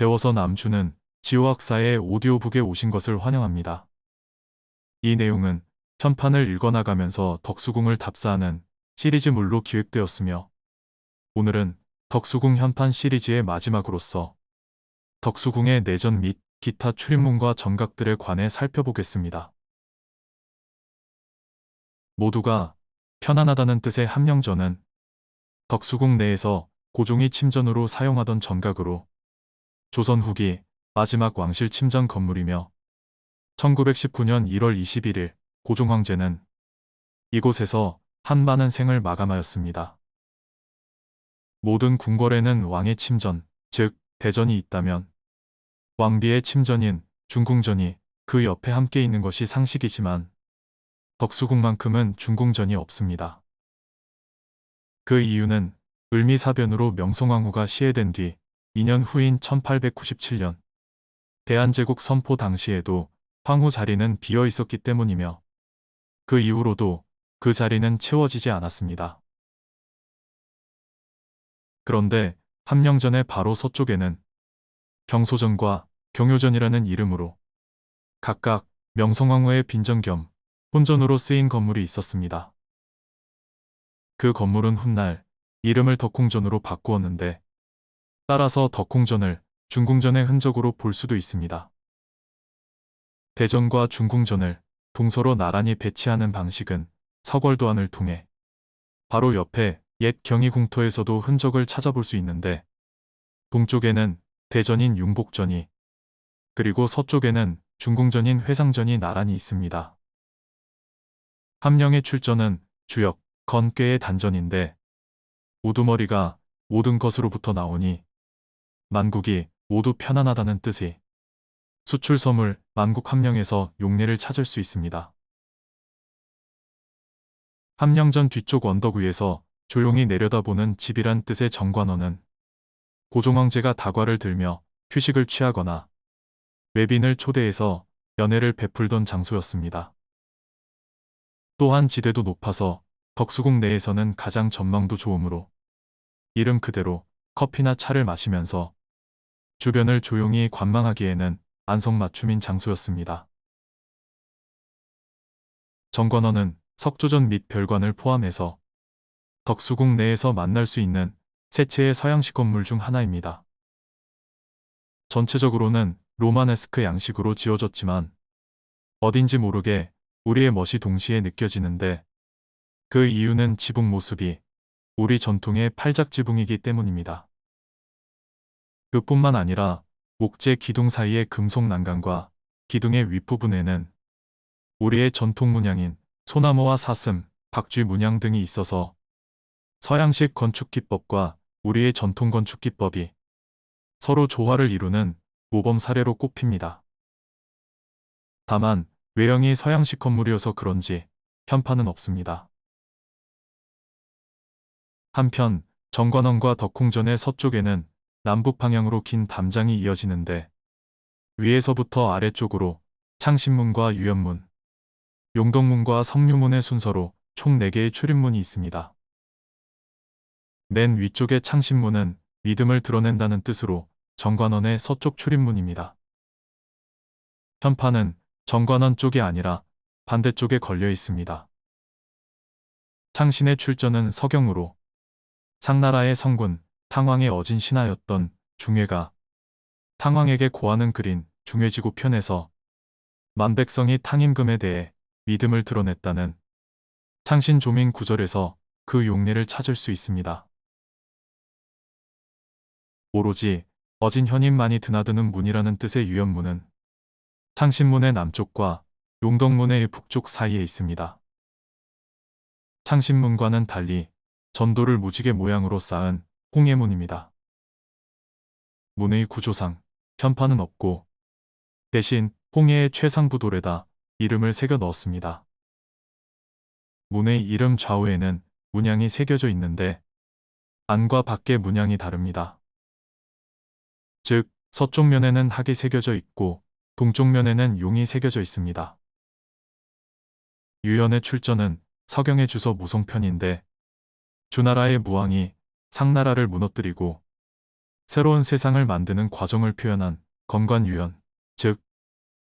배워서 남주는 지호학사의 오디오북에 오신 것을 환영합니다. 이 내용은 편판을 읽어나가면서 덕수궁을 답사하는 시리즈물로 기획되었으며 오늘은 덕수궁 현판 시리즈의 마지막으로서 덕수궁의 내전 및 기타 출입문과 정각들에 관해 살펴보겠습니다. 모두가 편안하다는 뜻의 함령전은 덕수궁 내에서 고종이 침전으로 사용하던 정각으로 조선 후기 마지막 왕실 침전 건물이며 1919년 1월 21일 고종 황제는 이곳에서 한 많은 생을 마감하였습니다. 모든 궁궐에는 왕의 침전, 즉 대전이 있다면 왕비의 침전인 중궁전이 그 옆에 함께 있는 것이 상식이지만 덕수궁만큼은 중궁전이 없습니다. 그 이유는 을미사변으로 명성황후가 시해된 뒤 2년 후인 1897년 대한제국 선포 당시에도 황후 자리는 비어 있었기 때문이며 그 이후로도 그 자리는 채워지지 않았습니다. 그런데 함령전의 바로 서쪽에는 경소전과 경효전이라는 이름으로 각각 명성황후의 빈전 겸 혼전으로 쓰인 건물이 있었습니다. 그 건물은 훗날 이름을 덕홍전으로 바꾸었는데 따라서 덕홍전을 중궁전의 흔적으로 볼 수도 있습니다. 대전과 중궁전을 동서로 나란히 배치하는 방식은 서궐도안을 통해 바로 옆에 옛 경희궁토에서도 흔적을 찾아볼 수 있는데 동쪽에는 대전인 융복전이 그리고 서쪽에는 중궁전인 회상전이 나란히 있습니다. 함령의 출전은 주역, 건꾀의 단전인데 우두머리가 모든 것으로부터 나오니 만국이 모두 편안하다는 뜻이 수출서물 만국함령에서 용례를 찾을 수 있습니다. 함령전 뒤쪽 언덕 위에서 조용히 내려다보는 집이란 뜻의 정관원은 고종황제가 다과를 들며 휴식을 취하거나 외빈을 초대해서 연회를 베풀던 장소였습니다. 또한 지대도 높아서 덕수궁 내에서는 가장 전망도 좋으므로 이름 그대로 커피나 차를 마시면서 주변을 조용히 관망하기에는 안성맞춤인 장소였습니다. 정관원은 석조전 및 별관을 포함해서 덕수궁 내에서 만날 수 있는 세 채의 서양식 건물 중 하나입니다. 전체적으로는 로마네스크 양식으로 지어졌지만 어딘지 모르게 우리의 멋이 동시에 느껴지는데 그 이유는 지붕 모습이 우리 전통의 팔작지붕이기 때문입니다. 그뿐만 아니라 목재 기둥 사이의 금속 난간과 기둥의 윗부분에는 우리의 전통 문양인 소나무와 사슴, 박쥐 문양 등이 있어서 서양식 건축 기법과 우리의 전통 건축 기법이 서로 조화를 이루는 모범 사례로 꼽힙니다. 다만 외형이 서양식 건물이어서 그런지 편판은 없습니다. 한편 정관원과 덕홍전의 서쪽에는 남북 방향으로 긴 담장이 이어지는데 위에서부터 아래쪽으로 창신문과 유연문, 용덕문과 성류문의 순서로 총 4개의 출입문이 있습니다. 맨 위쪽의 창신문은 믿음을 드러낸다는 뜻으로 정관원의 서쪽 출입문입니다. 편판은 정관원 쪽이 아니라 반대쪽에 걸려 있습니다. 창신의 출전은 서경으로 상나라의 성군 탕왕의 어진 신하였던 중회가 탕왕에게 고하는 그린 중회지구 편에서 만백성이 탕임금에 대해 믿음을 드러냈다는 창신조민 구절에서 그 용례를 찾을 수 있습니다. 오로지 어진 현인만이 드나드는 문이라는 뜻의 유연문은 창신문의 남쪽과 용덕문의 북쪽 사이에 있습니다. 창신문과는 달리 전도를 무지개 모양으로 쌓은 홍해문입니다. 문의 구조상 편판은 없고 대신 홍해의 최상부돌에다 이름을 새겨 넣었습니다. 문의 이름 좌우에는 문양이 새겨져 있는데 안과 밖의 문양이 다릅니다. 즉 서쪽 면에는 학이 새겨져 있고 동쪽 면에는 용이 새겨져 있습니다. 유연의 출전은 서경의 주서 무송편인데 주나라의 무왕이 상나라를 무너뜨리고 새로운 세상을 만드는 과정을 표현한 건관유연, 즉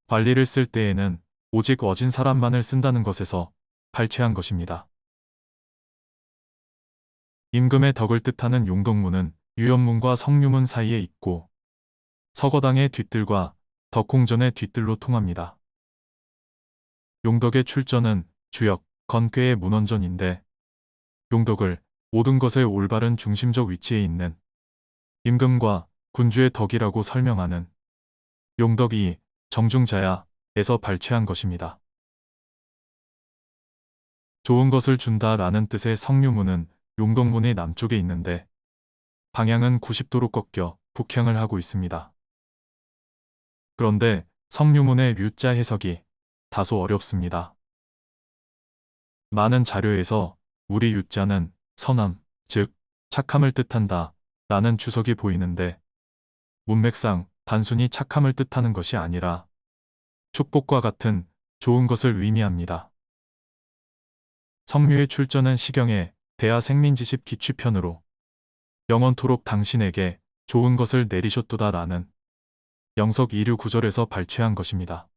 관리를 쓸 때에는 오직 어진 사람만을 쓴다는 것에서 발췌한 것입니다. 임금의 덕을 뜻하는 용덕문은 유연문과 성유문 사이에 있고 서거당의 뒤뜰과 덕홍전의 뒤뜰로 통합니다. 용덕의 출전은 주역, 건괴의 문원전인데 용덕을 모든 것의 올바른 중심적 위치에 있는 임금과 군주의 덕이라고 설명하는 용덕이 정중자야에서 발췌한 것입니다. 좋은 것을 준다 라는 뜻의 성유문은 용덕문의 남쪽에 있는데 방향은 90도로 꺾여 북향을 하고 있습니다. 그런데 성유문의 류자 해석이 다소 어렵습니다. 많은 자료에서 우리 유자는 선함, 즉 착함을 뜻한다 라는 주석이 보이는데 문맥상 단순히 착함을 뜻하는 것이 아니라 축복과 같은 좋은 것을 의미합니다. 성류의 출전은 시경의 대하 생민지십 기취편으로 영원토록 당신에게 좋은 것을 내리셨도다 라는 영석 이류 구절에서 발췌한 것입니다.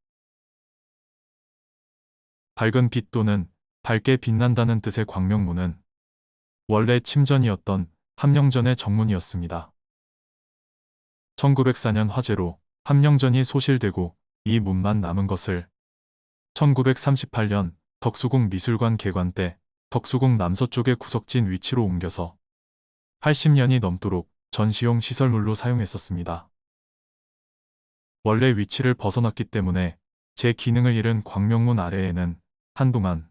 밝은 빛 또는 밝게 빛난다는 뜻의 광명문은 원래 침전이었던 함령전의 정문이었습니다. 1904년 화재로 함령전이 소실되고 이 문만 남은 것을 1938년 덕수궁 미술관 개관 때 덕수궁 남서쪽의 구석진 위치로 옮겨서 80년이 넘도록 전시용 시설물로 사용했었습니다. 원래 위치를 벗어났기 때문에 제 기능을 잃은 광명문 아래에는 한동안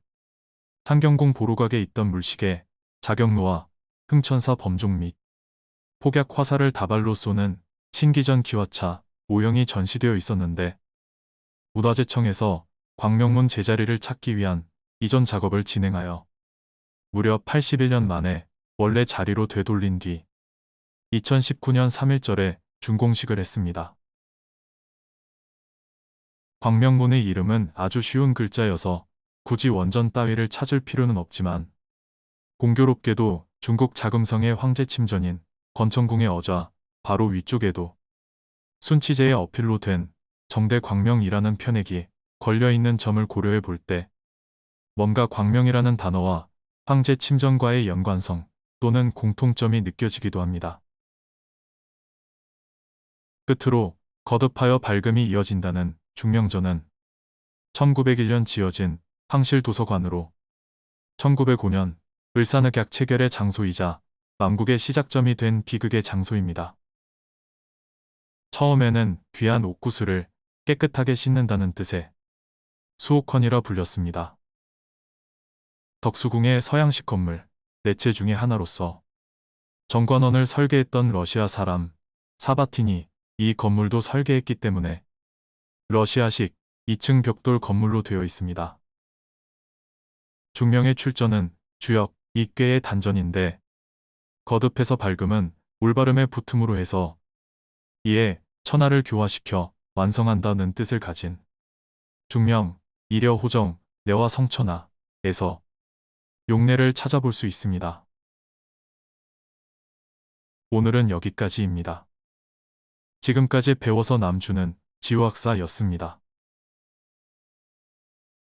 상경궁 보루각에 있던 물시계, 자경로와 흥천사 범종 및 폭약 화살을 다발로 쏘는 신기전 기화차 모형이 전시되어 있었는데 문화재청에서 광명문 제자리를 찾기 위한 이전 작업을 진행하여 무려 81년 만에 원래 자리로 되돌린 뒤 2019년 3일절에 준공식을 했습니다. 광명문의 이름은 아주 쉬운 글자여서 굳이 원전 따위를 찾을 필요는 없지만 공교롭게도 중국 자금성의 황제 침전인 건천궁의 어좌 바로 위쪽에도 순치제의 어필로 된 정대 광명이라는 편액이 걸려있는 점을 고려해 볼 때 뭔가 광명이라는 단어와 황제 침전과의 연관성 또는 공통점이 느껴지기도 합니다. 끝으로 거듭하여 밝음이 이어진다는 중명전은 1901년 지어진 황실도서관으로 1905년 을사늑약 체결의 장소이자 만국의 시작점이 된 비극의 장소입니다. 처음에는 귀한 옥구슬을 깨끗하게 씻는다는 뜻의 수옥헌이라 불렸습니다. 덕수궁의 서양식 건물 4채 중의 하나로서 정관원을 설계했던 러시아 사람 사바틴이 이 건물도 설계했기 때문에 러시아식 2층 벽돌 건물로 되어 있습니다. 중명의 출전은 주역, 이꾀의 단전인데 거듭해서 밝음은 올바름의 붙음으로 해서 이에 천하를 교화시켜 완성한다는 뜻을 가진 중명, 이려 호정, 내와 성천하에서 용례를 찾아볼 수 있습니다. 오늘은 여기까지입니다. 지금까지 배워서 남주는 지우학사였습니다.